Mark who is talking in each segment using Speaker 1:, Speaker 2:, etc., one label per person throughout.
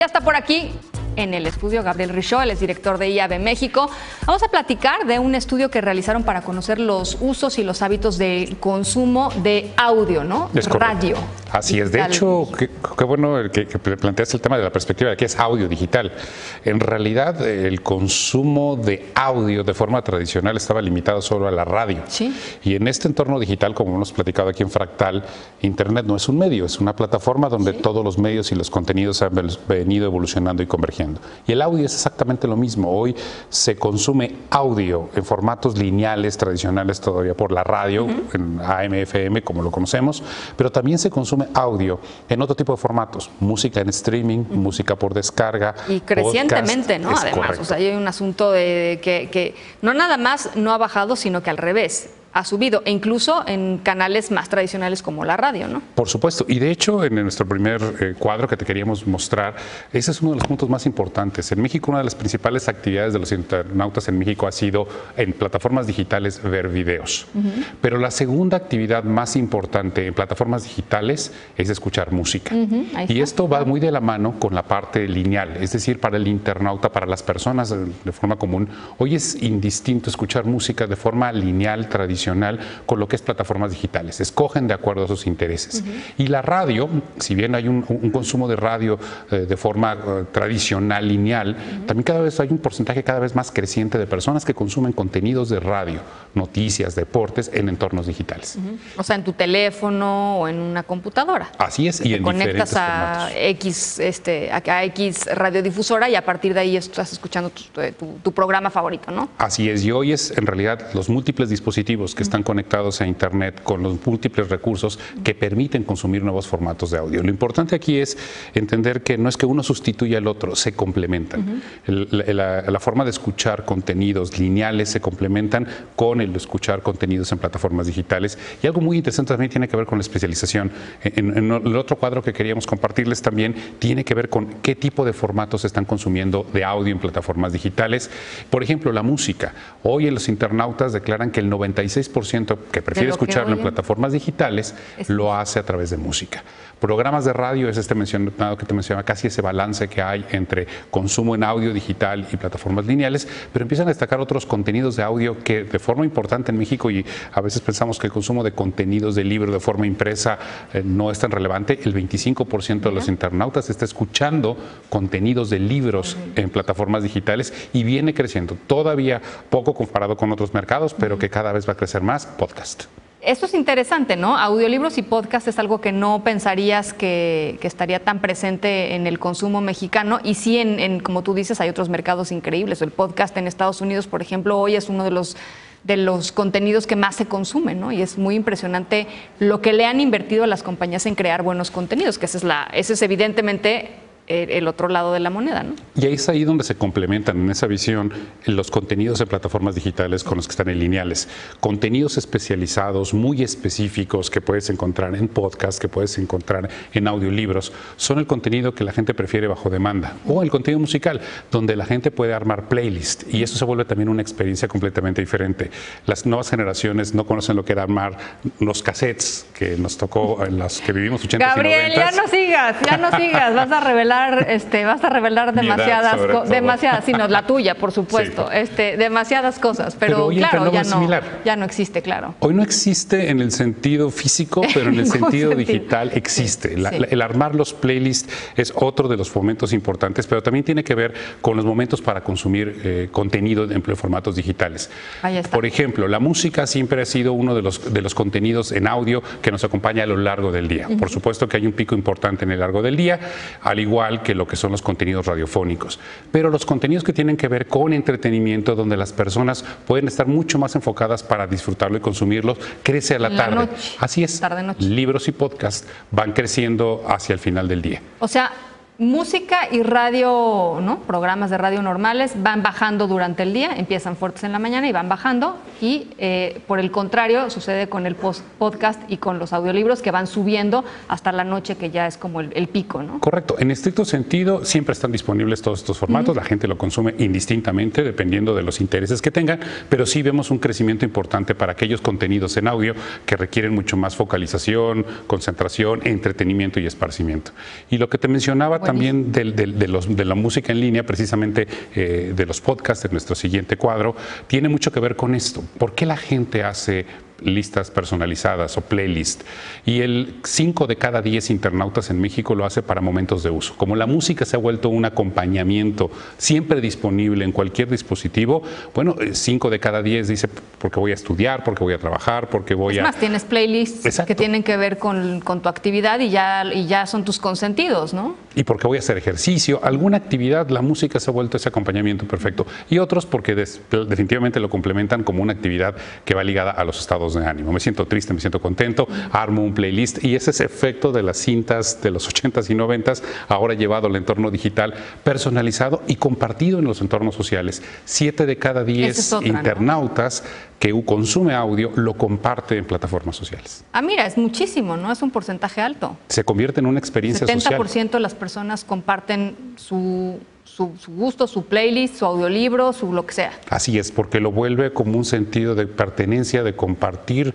Speaker 1: Ya está por aquí en el estudio Gabriel Richaud, él es director de IAB México. Vamos a platicar de un estudio que realizaron para conocer los usos y los hábitos de consumo de audio, ¿no?
Speaker 2: Es
Speaker 1: radio.
Speaker 2: Así es. De hecho, qué bueno que planteas el tema de la perspectiva de que es audio digital. En realidad, el consumo de audio de forma tradicional estaba limitado solo a la radio.
Speaker 1: Sí.
Speaker 2: Y en este entorno digital, como hemos platicado aquí en Fractal, Internet no es un medio, es una plataforma donde todos los medios y los contenidos han venido evolucionando y convergiendo. Y el audio es exactamente lo mismo. Hoy se consume audio en formatos lineales tradicionales todavía por la radio, en AM, FM, como lo conocemos, pero también se consume audio en otro tipo de formatos, música en streaming, música por descarga.
Speaker 1: Y crecientemente,
Speaker 2: podcast,
Speaker 1: ¿no? Además,
Speaker 2: correcto.
Speaker 1: o sea, hay un asunto de que no nada más no ha bajado, sino que al revés. Ha subido, e incluso en canales más tradicionales como la radio, ¿no?
Speaker 2: Por supuesto, y de hecho en nuestro primer cuadro que te queríamos mostrar, ese es uno de los puntos más importantes. En México una de las principales actividades de los internautas en México ha sido en plataformas digitales ver videos. Pero la segunda actividad más importante en plataformas digitales es escuchar música. Y esto va muy de la mano con la parte lineal, es decir, para el internauta, para las personas de forma común, hoy es indistinto escuchar música de forma lineal, tradicional, con lo que es plataformas digitales. Escogen de acuerdo a sus intereses. Y la radio, si bien hay un consumo de radio de forma tradicional, lineal, también cada vez hay un porcentaje cada vez más creciente de personas que consumen contenidos de radio, noticias, deportes en entornos digitales.
Speaker 1: O sea, en tu teléfono o en una computadora.
Speaker 2: Así es, y en
Speaker 1: conectas
Speaker 2: diferentes
Speaker 1: a
Speaker 2: formatos.
Speaker 1: a X radiodifusora y a partir de ahí estás escuchando tu programa favorito, ¿no?
Speaker 2: Así es, y hoy es en realidad los múltiples dispositivos que están conectados a Internet con los múltiples recursos que permiten consumir nuevos formatos de audio. Lo importante aquí es entender que no es que uno sustituya al otro, se complementan. La forma de escuchar contenidos lineales se complementan con el escuchar contenidos en plataformas digitales. Y algo muy interesante también tiene que ver con la especialización. En el otro cuadro que queríamos compartirles también tiene que ver con qué tipo de formatos se están consumiendo de audio en plataformas digitales. Por ejemplo, la música. Hoy los internautas declaran que el 96% que prefiere escucharlo en plataformas digitales lo hace a través de música. Programas de radio es este mencionado que te mencionaba, casi ese balance que hay entre consumo en audio digital y plataformas lineales, pero empiezan a destacar otros contenidos de audio que de forma importante en México, y a veces pensamos que el consumo de contenidos de libro de forma impresa no es tan relevante. El 25% de los internautas está escuchando contenidos de libros en plataformas digitales y viene creciendo. Todavía poco comparado con otros mercados, pero que cada vez va a crecer más, podcast.
Speaker 1: Esto es interesante, ¿no? Audiolibros y podcast es algo que no pensarías que estaría tan presente en el consumo mexicano, y sí, como tú dices, hay otros mercados increíbles. El podcast en Estados Unidos, por ejemplo, hoy es uno de los contenidos que más se consumen, ¿no? Y es muy impresionante lo que le han invertido a las compañías en crear buenos contenidos, que ese es evidentemente el otro lado de la moneda, ¿no?
Speaker 2: Y ahí es ahí donde se complementan en esa visión los contenidos de plataformas digitales con los que están en lineales. Contenidos especializados, muy específicos, que puedes encontrar en podcast, que puedes encontrar en audiolibros, son el contenido que la gente prefiere bajo demanda. O el contenido musical, donde la gente puede armar playlist, y eso se vuelve también una experiencia completamente diferente. Las nuevas generaciones no conocen lo que era armar los cassettes que nos tocó en los que vivimos 80s
Speaker 1: Gabriel,
Speaker 2: y 90s.
Speaker 1: ya no sigas, vas a revelar demasiadas, sino la tuya, por supuesto, demasiadas cosas, pero claro, ya no existe, claro.
Speaker 2: Hoy no existe en el sentido físico, pero en el sentido digital existe. El armar los playlists es otro de los momentos importantes, pero también tiene que ver con los momentos para consumir contenido en formatos digitales. Por ejemplo, la música siempre ha sido uno de los contenidos en audio que nos acompaña a lo largo del día. Por supuesto que hay un pico importante en el largo del día, al igual que lo que son los contenidos radiofónicos. Pero los contenidos que tienen que ver con entretenimiento, donde las personas pueden estar mucho más enfocadas para disfrutarlo y consumirlo, crece a la tarde.
Speaker 1: Noche.
Speaker 2: Así es.
Speaker 1: Tarde-noche.
Speaker 2: Libros y podcasts van creciendo hacia el final del día.
Speaker 1: O sea, música y radio, ¿no? Programas de radio normales van bajando durante el día, empiezan fuertes en la mañana y van bajando y por el contrario sucede con el podcast y con los audiolibros que van subiendo hasta la noche, que ya es como el pico, ¿no?
Speaker 2: Correcto. En estricto sentido, siempre están disponibles todos estos formatos. La gente lo consume indistintamente, dependiendo de los intereses que tengan, pero sí vemos un crecimiento importante para aquellos contenidos en audio que requieren mucho más focalización, concentración, entretenimiento y esparcimiento. Y lo que te mencionaba también de la música en línea, precisamente de los podcasts, de nuestro siguiente cuadro, tiene mucho que ver con esto. ¿Por qué la gente hace listas personalizadas o playlist? Y el 5 de cada 10 internautas en México lo hace para momentos de uso. Como la música se ha vuelto un acompañamiento siempre disponible en cualquier dispositivo, bueno, 5 de cada 10 dice porque voy a estudiar, porque voy a trabajar, porque voy
Speaker 1: a... Es más, tienes playlists que tienen que ver con tu actividad y ya son tus consentidos, ¿no?
Speaker 2: Y porque voy a hacer ejercicio, alguna actividad, la música se ha vuelto ese acompañamiento perfecto. Y otros porque definitivamente lo complementan como una actividad que va ligada a los estados de ánimo. Me siento triste, me siento contento, armo un playlist y ese es efecto de las cintas de los 80s y 90s, ahora llevado al entorno digital, personalizado y compartido en los entornos sociales. 7 de cada 10 internautas, ¿no?, que consume audio lo comparte en plataformas sociales.
Speaker 1: Ah, mira, es muchísimo, ¿no? Es un porcentaje alto.
Speaker 2: Se convierte en una experiencia
Speaker 1: 70%
Speaker 2: social.
Speaker 1: 70% de las personas comparten su gusto, su playlist, su audiolibro, su lo que sea.
Speaker 2: Así es, porque lo vuelve como un sentido de pertenencia, de compartir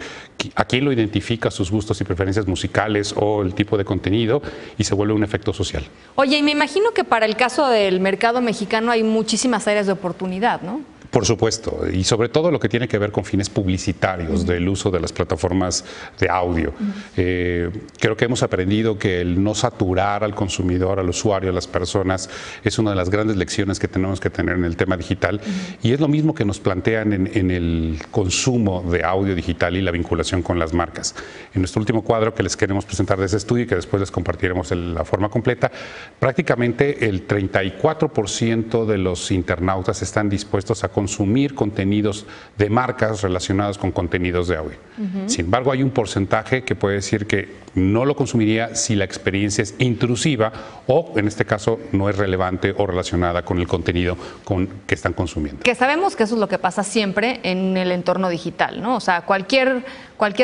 Speaker 2: a quién lo identifica, sus gustos y preferencias musicales o el tipo de contenido, y se vuelve un efecto social.
Speaker 1: Oye, y me imagino que para el caso del mercado mexicano hay muchísimas áreas de oportunidad, ¿no?
Speaker 2: Por supuesto, y sobre todo lo que tiene que ver con fines publicitarios del uso de las plataformas de audio. Creo que hemos aprendido que el no saturar al consumidor, al usuario, a las personas, es una de las grandes lecciones que tenemos que tener en el tema digital, y es lo mismo que nos plantean en el consumo de audio digital y la vinculación con las marcas. En nuestro último cuadro que les queremos presentar de ese estudio y que después les compartiremos la forma completa, prácticamente el 34% de los internautas están dispuestos a consumir contenidos de marcas relacionados con contenidos de audio. Sin embargo, hay un porcentaje que puede decir que no lo consumiría si la experiencia es intrusiva o, en este caso, no es relevante o relacionada con el contenido que están consumiendo.
Speaker 1: Que sabemos que eso es lo que pasa siempre en el entorno digital, ¿no? O sea, cualquier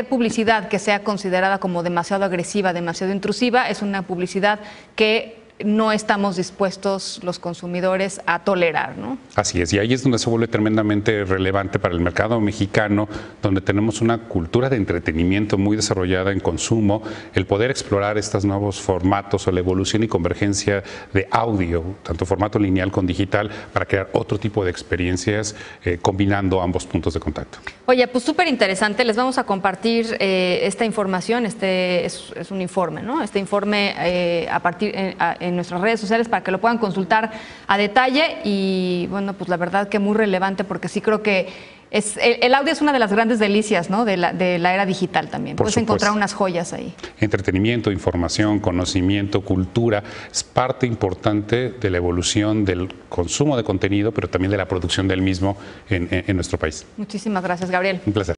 Speaker 1: publicidad que sea considerada como demasiado agresiva, demasiado intrusiva, es una publicidad que no estamos dispuestos los consumidores a tolerar, ¿no?
Speaker 2: Así es, y ahí es donde se vuelve tremendamente relevante para el mercado mexicano, donde tenemos una cultura de entretenimiento muy desarrollada en consumo, el poder explorar estos nuevos formatos o la evolución y convergencia de audio, tanto formato lineal con digital, para crear otro tipo de experiencias combinando ambos puntos de contacto.
Speaker 1: Oye, pues súper interesante, les vamos a compartir esta información, es un informe, ¿no? Este informe en nuestras redes sociales para que lo puedan consultar a detalle y bueno, pues la verdad que muy relevante porque sí creo que el audio es una de las grandes delicias, ¿no?, de la era digital también. Puedes encontrar unas joyas ahí.
Speaker 2: Entretenimiento, información, conocimiento, cultura, es parte importante de la evolución del consumo de contenido, pero también de la producción del mismo en nuestro país.
Speaker 1: Muchísimas gracias, Gabriel.
Speaker 2: Un placer.